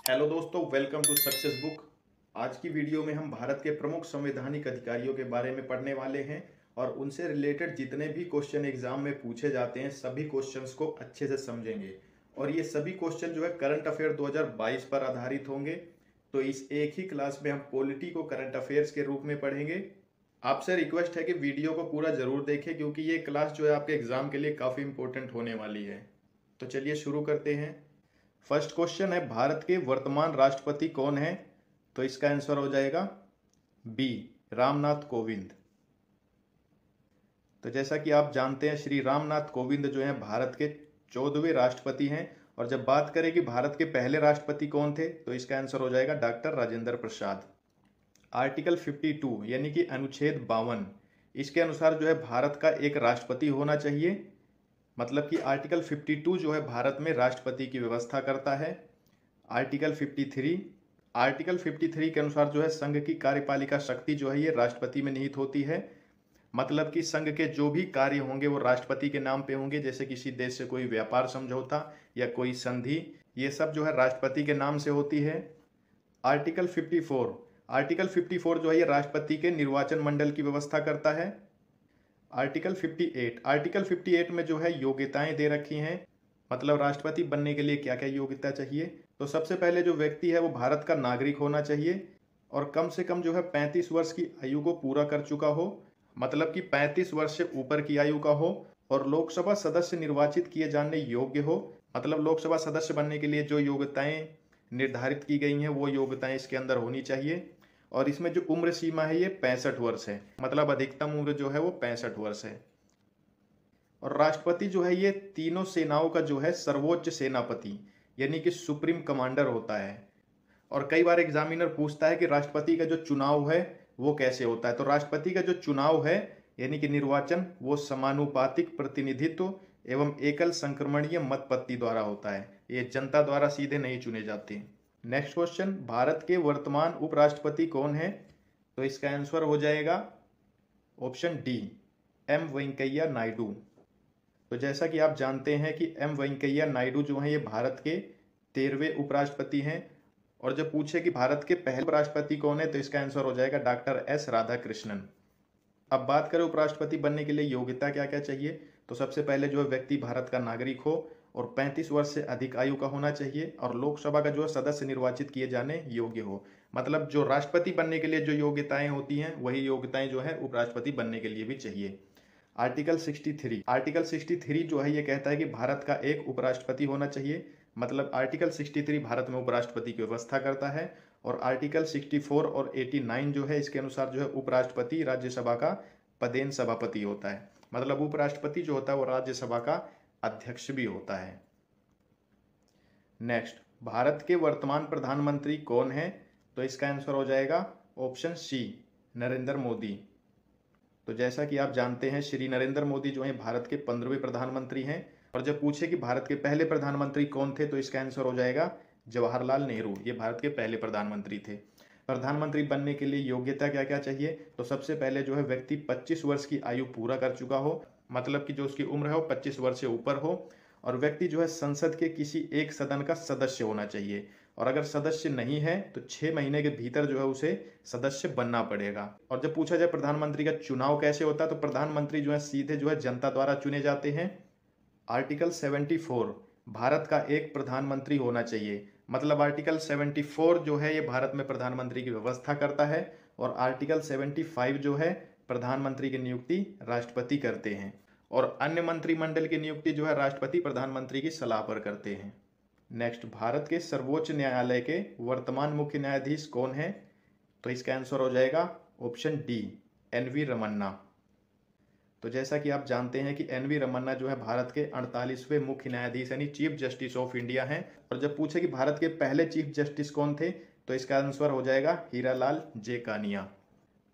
Hello दोस्तों, welcome to success book. आज की वीडियो में हम भारत के प्रमुख संवैधानिक अधिकारियों के बारे में पढ़ने वाले हैं और उनसे रिलेटेड जितने भी क्वेश्चन एग्जाम में पूछे जाते हैं सभी क्वेश्चंस को अच्छे से समझेंगे। और ये सभी क्वेश्चन जो है करंट अफेयर 2022 पर आधारित होंगे। तो इस एक ही क्लास में हम पॉलिटी को करंट अफेयर्स के रूप में पढ़ेंगे। आपसे रिक्वेस्ट है कि वीडियो को पूरा जरूर देखें क्योंकि ये क्लास जो है आपके एग्जाम के लिए काफ़ी इंपॉर्टेंट होने वाली है। तो चलिए शुरू करते हैं। फर्स्ट क्वेश्चन है, भारत के वर्तमान राष्ट्रपति कौन है? तो इसका आंसर हो जाएगा बी, रामनाथ कोविंद। तो जैसा कि आप जानते हैं, श्री रामनाथ कोविंद जो हैं भारत के 14वें राष्ट्रपति हैं। और जब बात करें कि भारत के पहले राष्ट्रपति कौन थे, तो इसका आंसर हो जाएगा डॉक्टर राजेंद्र प्रसाद। आर्टिकल 52 यानी कि अनुच्छेद 52, इसके अनुसार जो है भारत का एक राष्ट्रपति होना चाहिए। मतलब कि आर्टिकल 52 जो है भारत में राष्ट्रपति की व्यवस्था करता है। आर्टिकल 53 के अनुसार जो है संघ की कार्यपालिका शक्ति जो है ये राष्ट्रपति में निहित होती है। मतलब कि संघ के जो भी कार्य होंगे वो राष्ट्रपति के नाम पे होंगे। जैसे किसी देश से कोई व्यापार समझौता या कोई संधि, ये सब जो है राष्ट्रपति के नाम से होती है। आर्टिकल 54 जो है ये राष्ट्रपति के निर्वाचन मंडल की व्यवस्था करता है। आर्टिकल 58 में जो है योग्यताएं दे रखी हैं। मतलब राष्ट्रपति बनने के लिए क्या क्या योग्यता चाहिए। तो सबसे पहले जो व्यक्ति है वो भारत का नागरिक होना चाहिए और कम से कम जो है 35 वर्ष की आयु को पूरा कर चुका हो। मतलब कि 35 वर्ष से ऊपर की आयु का हो और लोकसभा सदस्य निर्वाचित किए जाने योग्य हो। मतलब लोकसभा सदस्य बनने के लिए जो योग्यताएं निर्धारित की गई हैं वो योग्यताएं इसके अंदर होनी चाहिए। और इसमें जो उम्र सीमा है ये 65 वर्ष है। मतलब अधिकतम उम्र जो है वो 65 वर्ष है। और राष्ट्रपति जो है ये तीनों सेनाओं का जो है सर्वोच्च सेनापति यानी कि सुप्रीम कमांडर होता है। और कई बार एग्जामिनर पूछता है कि राष्ट्रपति का जो चुनाव है वो कैसे होता है। तो राष्ट्रपति का जो चुनाव है यानी कि निर्वाचन, वो समानुपातिक प्रतिनिधित्व एवं एकल संक्रमणीय मत पत्ती द्वारा होता है। ये जनता द्वारा सीधे नहीं चुने जाते। नेक्स्ट क्वेश्चन, भारत के वर्तमान उपराष्ट्रपति कौन है? तो इसका आंसर हो जाएगा ऑप्शन डी, एम वेंकैया नायडू। तो जैसा कि आप जानते हैं कि एम वेंकैया नायडू जो हैं ये भारत के 13वें उपराष्ट्रपति हैं। और जब पूछे कि भारत के पहले उपराष्ट्रपति कौन है, तो इसका आंसर हो जाएगा डॉक्टर एस राधाकृष्णन। अब बात करें उपराष्ट्रपति बनने के लिए योग्यता क्या क्या चाहिए। तो सबसे पहले जो है व्यक्ति भारत का नागरिक हो और 35 वर्ष से अधिक आयु का होना चाहिए और लोकसभा का जो है सदस्य निर्वाचित किए जाने योग्य हो। मतलब जो राष्ट्रपति बनने के लिए जो योग्यताएं होती हैं वही योग्यताएं जो है उपराष्ट्रपति बनने के लिए भी चाहिए। आर्टिकल 63 जो है ये कहता है कि भारत का एक उपराष्ट्रपति होना चाहिए। मतलब आर्टिकल 63 भारत में उपराष्ट्रपति की व्यवस्था करता है। और आर्टिकल 64 और 89 जो है इसके अनुसार जो है उपराष्ट्रपति राज्यसभा का पदेन सभापति होता है। मतलब उपराष्ट्रपति जो होता है वो राज्यसभा का अध्यक्ष भी होता है। नेक्स्ट, भारत के वर्तमान प्रधानमंत्री कौन है? तो इसका आंसर हो जाएगा ऑप्शन सी, नरेंद्र मोदी। तो जैसा कि आप जानते हैं श्री नरेंद्र मोदी जो है भारत के 15वें प्रधानमंत्री हैं। और जब पूछे कि भारत के पहले प्रधानमंत्री कौन थे, तो इसका आंसर हो जाएगा जवाहरलाल नेहरू। ये भारत के पहले प्रधानमंत्री थे। प्रधानमंत्री बनने के लिए योग्यता क्या क्या चाहिए? तो सबसे पहले जो है व्यक्ति 25 वर्ष की आयु पूरा कर चुका हो। मतलब कि जो उसकी उम्र है वो 25 वर्ष से ऊपर हो। और व्यक्ति जो है संसद के किसी एक सदन का सदस्य होना चाहिए। और अगर सदस्य नहीं है तो 6 महीने के भीतर जो है उसे सदस्य बनना पड़ेगा। और जब पूछा जाए प्रधानमंत्री का चुनाव कैसे होता है, तो प्रधानमंत्री जो है सीधे जो है जनता द्वारा चुने जाते हैं। आर्टिकल 74, भारत का एक प्रधानमंत्री होना चाहिए। मतलब आर्टिकल 74 जो है ये भारत में प्रधानमंत्री की व्यवस्था करता है। और आर्टिकल 75 जो है प्रधानमंत्री की नियुक्ति राष्ट्रपति करते हैं। और अन्य मंत्रिमंडल की नियुक्ति जो है राष्ट्रपति प्रधानमंत्री की सलाह पर करते हैं। नेक्स्ट, भारत के सर्वोच्च न्यायालय के वर्तमान मुख्य न्यायाधीश कौन है? तो इसका आंसर हो जाएगा ऑप्शन डी, एन वी रमन्ना। तो जैसा कि आप जानते हैं कि एन वी रमन्ना जो है भारत के 48वें मुख्य न्यायाधीश यानी चीफ जस्टिस ऑफ इंडिया हैं। और जब पूछे कि भारत के पहले चीफ जस्टिस कौन थे, तो इसका आंसर हो जाएगा हीरालाल जे कानिया।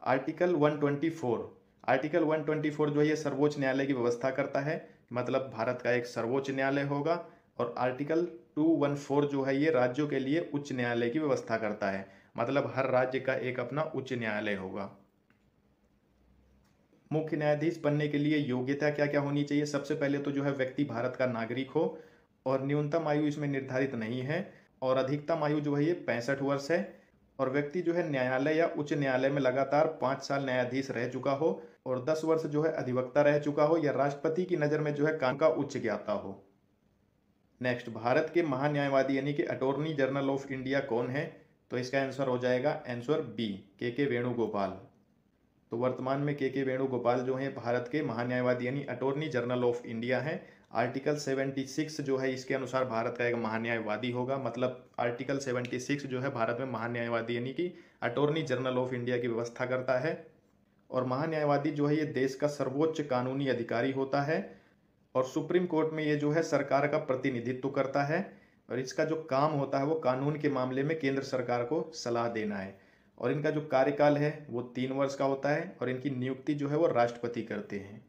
आर्टिकल 124 जो है ये सर्वोच्च न्यायालय की व्यवस्था करता है। मतलब भारत का एक सर्वोच्च न्यायालय होगा। और आर्टिकल 214 जो है ये राज्यों के लिए उच्च न्यायालय की व्यवस्था करता है। मतलब हर राज्य का एक अपना उच्च न्यायालय होगा। मुख्य न्यायाधीश बनने के लिए योग्यता क्या क्या होनी चाहिए? सबसे पहले तो जो है व्यक्ति भारत का नागरिक हो और न्यूनतम आयु इसमें निर्धारित नहीं है। और अधिकतम आयु जो है ये 65 वर्ष है। और व्यक्ति जो है न्यायालय या उच्च न्यायालय में लगातार 5 साल न्यायाधीश रह चुका हो और 10 वर्ष जो है अधिवक्ता रह चुका हो या राष्ट्रपति की नज़र में जो है कानून का उच्च ज्ञाता हो। नेक्स्ट, भारत के महान्यायवादी यानी कि अटॉर्नी जनरल ऑफ इंडिया कौन है? तो इसका आंसर हो जाएगा आंसर बी, के वेणुगोपाल। तो वर्तमान में के वेणुगोपाल जो है भारत के महान्यायवादी यानी अटॉर्नी जनरल ऑफ इंडिया हैं। आर्टिकल 76 जो है इसके अनुसार भारत का एक महान्यायवादी होगा, मतलब आर्टिकल 76 जो है भारत में महान्यायवादी यानी कि अटॉर्नी जनरल ऑफ इंडिया की व्यवस्था करता है। और महान्यायवादी जो है ये देश का सर्वोच्च कानूनी अधिकारी होता है और सुप्रीम कोर्ट में ये जो है सरकार का प्रतिनिधित्व करता है। और इसका जो काम होता है वो कानून के मामले में केंद्र सरकार को सलाह देना है। और इनका जो कार्यकाल है वो 3 वर्ष का होता है और इनकी नियुक्ति जो है वो राष्ट्रपति करते हैं।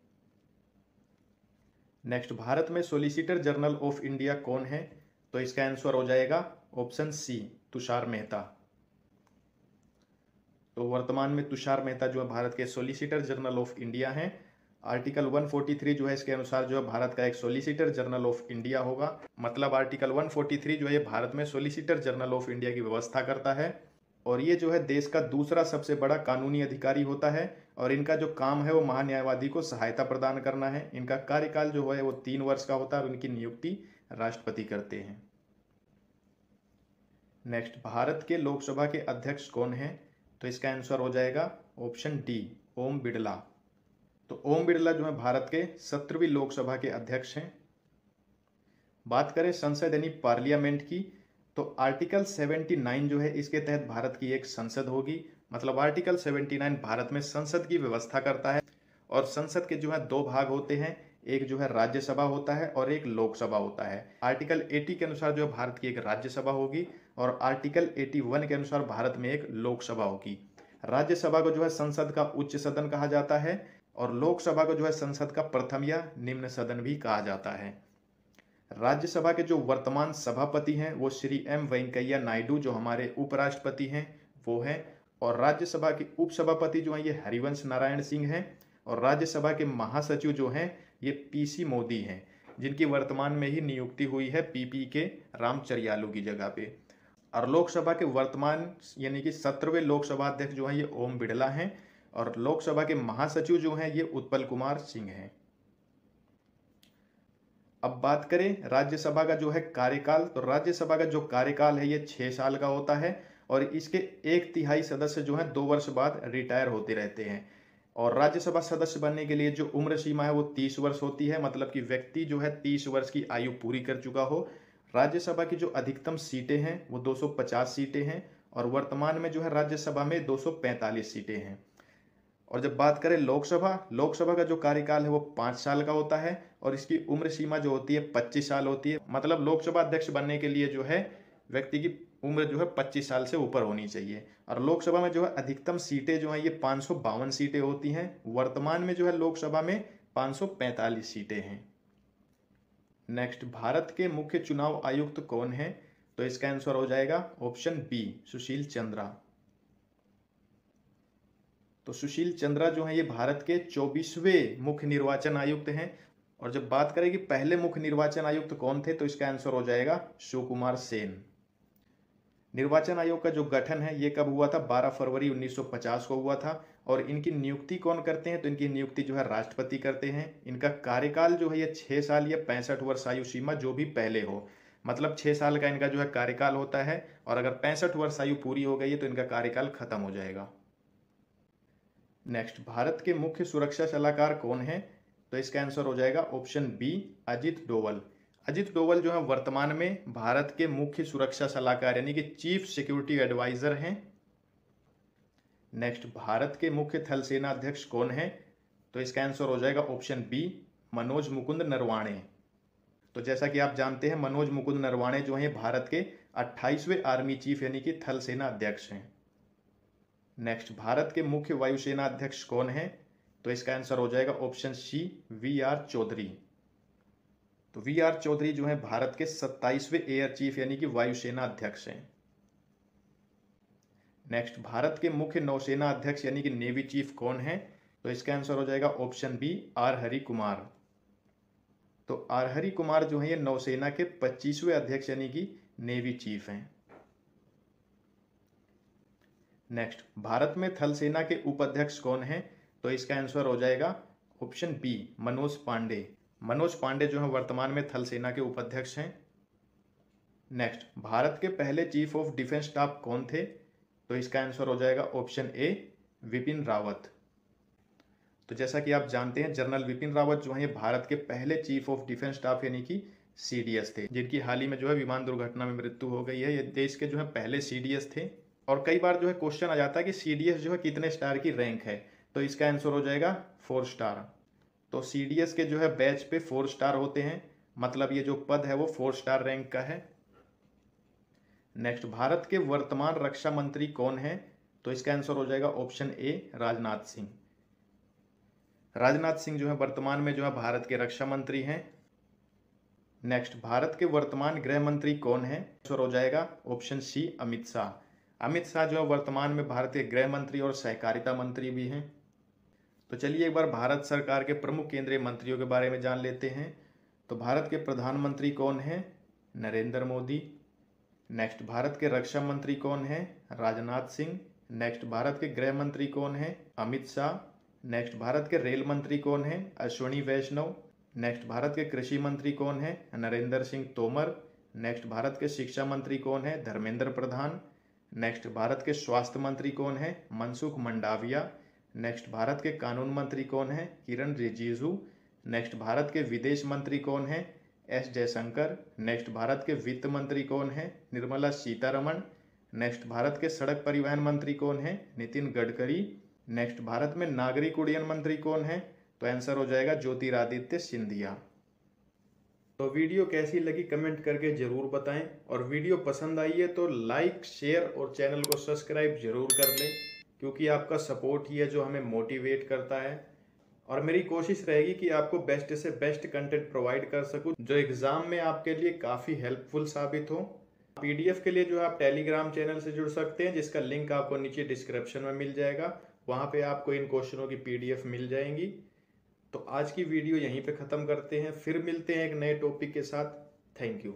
नेक्स्ट, भारत में सॉलिसिटर जनरल ऑफ इंडिया कौन है? तो इसका आंसर हो जाएगा ऑप्शन सी, तुषार मेहता। तो वर्तमान में तुषार मेहता जो है भारत के सॉलिसिटर जनरल ऑफ इंडिया हैं। आर्टिकल 143 जो है इसके अनुसार जो है भारत का एक सॉलिसिटर जनरल ऑफ इंडिया होगा, मतलब आर्टिकल 143 जो है भारत में सॉलिसिटर जनरल ऑफ इंडिया की व्यवस्था करता है। और ये जो है देश का दूसरा सबसे बड़ा कानूनी अधिकारी होता है और इनका जो काम है वो महान्यायवादी को सहायता प्रदान करना है। इनका कार्यकाल जो है वो 3 वर्ष का होता है और इनकी नियुक्ति राष्ट्रपति करते हैं। नेक्स्ट, भारत के लोकसभा के अध्यक्ष कौन हैं? तो इसका आंसर हो जाएगा ऑप्शन डी, ओम बिरला। तो ओम बिरला जो है भारत के 17वीं लोकसभा के अध्यक्ष हैं। बात करें संसद यानी पार्लियामेंट की, तो आर्टिकल 79 जो है इसके तहत भारत की एक संसद होगी, मतलब आर्टिकल 79 भारत में संसद की व्यवस्था करता है। और संसद के जो है 2 भाग होते हैं, एक जो है राज्यसभा होता है और एक लोकसभा होता है। आर्टिकल 80 के अनुसार जो है भारत की एक राज्यसभा होगी और आर्टिकल 81 के अनुसार भारत में एक लोकसभा होगी। राज्यसभा को जो है संसद का उच्च सदन कहा जाता है और लोकसभा को जो है संसद का प्रथम या निम्न सदन भी कहा जाता है। राज्यसभा के जो वर्तमान सभापति हैं वो श्री एम वेंकैया नायडू जो हमारे उपराष्ट्रपति हैं वो हैं। और राज्यसभा के उपसभापति जो हैं ये हरिवंश नारायण सिंह हैं। और राज्यसभा के महासचिव जो हैं ये पीसी मोदी हैं, जिनकी वर्तमान में ही नियुक्ति हुई है पीपी के रामचरियालू की जगह पे। और लोकसभा के वर्तमान यानी कि 17वें लोकसभा अध्यक्ष जो हैं ये ओम बिरला हैं और लोकसभा के महासचिव जो हैं ये उत्पल कुमार सिंह हैं। अब बात करें राज्यसभा का जो है कार्यकाल, तो राज्यसभा का जो कार्यकाल है ये 6 साल का होता है और इसके 1/3 सदस्य जो हैं 2 वर्ष बाद रिटायर होते रहते हैं। और राज्यसभा सदस्य बनने के लिए जो उम्र सीमा है वो 30 वर्ष होती है, मतलब कि व्यक्ति जो है 30 वर्ष की आयु पूरी कर चुका हो। राज्यसभा की जो अधिकतम सीटें हैं वो 250 सीटें हैं और वर्तमान में जो है राज्यसभा में 245 सीटें हैं। और जब बात करें लोकसभा का जो कार्यकाल है वो 5 साल का होता है और इसकी उम्र सीमा जो होती है 25 साल होती है, मतलब लोकसभा अध्यक्ष बनने के लिए जो है व्यक्ति की उम्र जो है 25 साल से ऊपर होनी चाहिए। और लोकसभा में जो है अधिकतम सीटें जो हैं ये 552 सीटें होती हैं। वर्तमान में जो है लोकसभा में 545 सीटें हैं। नेक्स्ट, भारत के मुख्य चुनाव आयुक्त कौन है? तो इसका आंसर हो जाएगा ऑप्शन बी, सुशील चंद्रा। तो सुशील चंद्रा जो है ये भारत के 24वें मुख्य निर्वाचन आयुक्त हैं। और जब बात करें कि पहले मुख्य निर्वाचन आयुक्त कौन थे, तो इसका आंसर हो जाएगा शिवकुमार सेन। निर्वाचन आयोग का जो गठन है ये कब हुआ था? 12 फरवरी 1950 को हुआ था। और इनकी नियुक्ति कौन करते हैं? तो इनकी नियुक्ति जो है राष्ट्रपति करते हैं। इनका कार्यकाल जो है ये 6 साल या 65 वर्ष आयु सीमा जो भी पहले हो, मतलब 6 साल का इनका जो है कार्यकाल होता है और अगर 65 वर्ष आयु पूरी हो गई है तो इनका कार्यकाल खत्म हो जाएगा। नेक्स्ट, भारत के मुख्य सुरक्षा सलाहकार कौन है? तो इसका आंसर हो जाएगा ऑप्शन बी, अजित डोवल। अजित डोवल जो है वर्तमान में भारत के मुख्य सुरक्षा सलाहकार यानी कि चीफ सिक्योरिटी एडवाइजर हैं। नेक्स्ट, भारत के मुख्य थल सेना अध्यक्ष कौन है? तो इसका आंसर हो जाएगा ऑप्शन बी, मनोज मुकुंद नरवाणे। तो जैसा कि आप जानते हैं मनोज मुकुंद नरवाणे जो है भारत के 28वें आर्मी चीफ यानी कि थल सेना अध्यक्ष हैं। नेक्स्ट, भारत के मुख्य वायुसेना अध्यक्ष कौन है? तो इसका आंसर हो जाएगा ऑप्शन सी, वी.आर. चौधरी। तो वी.आर. चौधरी जो है भारत के 27वें एयर चीफ यानी कि वायुसेना अध्यक्ष हैं। नेक्स्ट, भारत के मुख्य नौसेना अध्यक्ष यानी कि नेवी चीफ कौन है? तो इसका आंसर हो जाएगा ऑप्शन बी, आर हरि कुमार। तो आर हरि कुमार जो है ये नौसेना के 25वें अध्यक्ष यानी कि नेवी चीफ हैं। नेक्स्ट, भारत में थल सेना के उपाध्यक्ष कौन हैं? तो इसका आंसर हो जाएगा ऑप्शन बी, मनोज पांडे। मनोज पांडे जो है वर्तमान में थल सेना के उपाध्यक्ष हैं। नेक्स्ट, भारत के पहले चीफ ऑफ डिफेंस स्टाफ कौन थे? तो इसका आंसर हो जाएगा ऑप्शन ए, विपिन रावत। तो जैसा कि आप जानते हैं, जनरल विपिन रावत जो है भारत के पहले चीफ ऑफ डिफेंस स्टाफ यानी कि सीडीएस थे, जिनकी हाल ही में जो है विमान दुर्घटना में मृत्यु हो गई है। ये देश के जो है पहले सीडीएस थे। और कई बार जो है क्वेश्चन आ जाता है कि सीडीएस जो है कितने स्टार की रैंक है? तो इसका आंसर हो जाएगा 4 स्टार। तो सीडीएस के जो है बैच पे 4 स्टार होते हैं, मतलब ये जो पद है वो 4 स्टार रैंक का है। नेक्स्ट, भारत के वर्तमान रक्षा मंत्री कौन है? तो इसका आंसर हो जाएगा ऑप्शन ए, राजनाथ सिंह। राजनाथ सिंह जो है वर्तमान में जो है भारत के रक्षा मंत्री हैं। नेक्स्ट, भारत के वर्तमान गृह मंत्री कौन है? आंसर हो जाएगा ऑप्शन सी, अमित शाह। अमित शाह जो है वर्तमान में भारत के गृह मंत्री और सहकारिता मंत्री भी हैं। तो चलिए एक बार भारत सरकार के प्रमुख केंद्रीय मंत्रियों के बारे में जान लेते हैं। तो भारत के प्रधानमंत्री कौन है? नरेंद्र मोदी। नेक्स्ट, भारत के रक्षा मंत्री कौन है? राजनाथ सिंह। नेक्स्ट, भारत के गृह मंत्री कौन है? अमित शाह। नेक्स्ट, भारत के रेल मंत्री कौन है? अश्विनी वैष्णव। नेक्स्ट, भारत के कृषि मंत्री कौन है? नरेंद्र सिंह तोमर। नेक्स्ट, भारत के शिक्षा मंत्री कौन है? धर्मेंद्र प्रधान। नेक्स्ट, भारत के स्वास्थ्य मंत्री कौन है? मनसुख मंडाविया। नेक्स्ट, भारत के कानून मंत्री कौन है? किरण रिजिजू। नेक्स्ट, भारत के विदेश मंत्री कौन है? एस जयशंकर। नेक्स्ट, भारत के वित्त मंत्री कौन है? निर्मला सीतारमण। नेक्स्ट, भारत के सड़क परिवहन मंत्री कौन है? नितिन गडकरी। नेक्स्ट, भारत में नागरिक उड्डयन मंत्री कौन है? तो आंसर हो जाएगा ज्योतिरादित्य सिंधिया। तो वीडियो कैसी लगी कमेंट करके जरूर बताएं, और वीडियो पसंद आई है तो लाइक, शेयर और चैनल को सब्सक्राइब जरूर कर लें, क्योंकि आपका सपोर्ट ही है जो हमें मोटिवेट करता है। और मेरी कोशिश रहेगी कि आपको बेस्ट से बेस्ट कंटेंट प्रोवाइड कर सकूं, जो एग्जाम में आपके लिए काफ़ी हेल्पफुल साबित हो। पीडीएफ के लिए जो आप टेलीग्राम चैनल से जुड़ सकते हैं, जिसका लिंक आपको नीचे डिस्क्रिप्शन में मिल जाएगा। वहाँ पे आपको इन क्वेश्चनों की पीडीएफ मिल जाएंगी। तो आज की वीडियो यहीं पे ख़त्म करते हैं, फिर मिलते हैं एक नए टॉपिक के साथ। Thank you.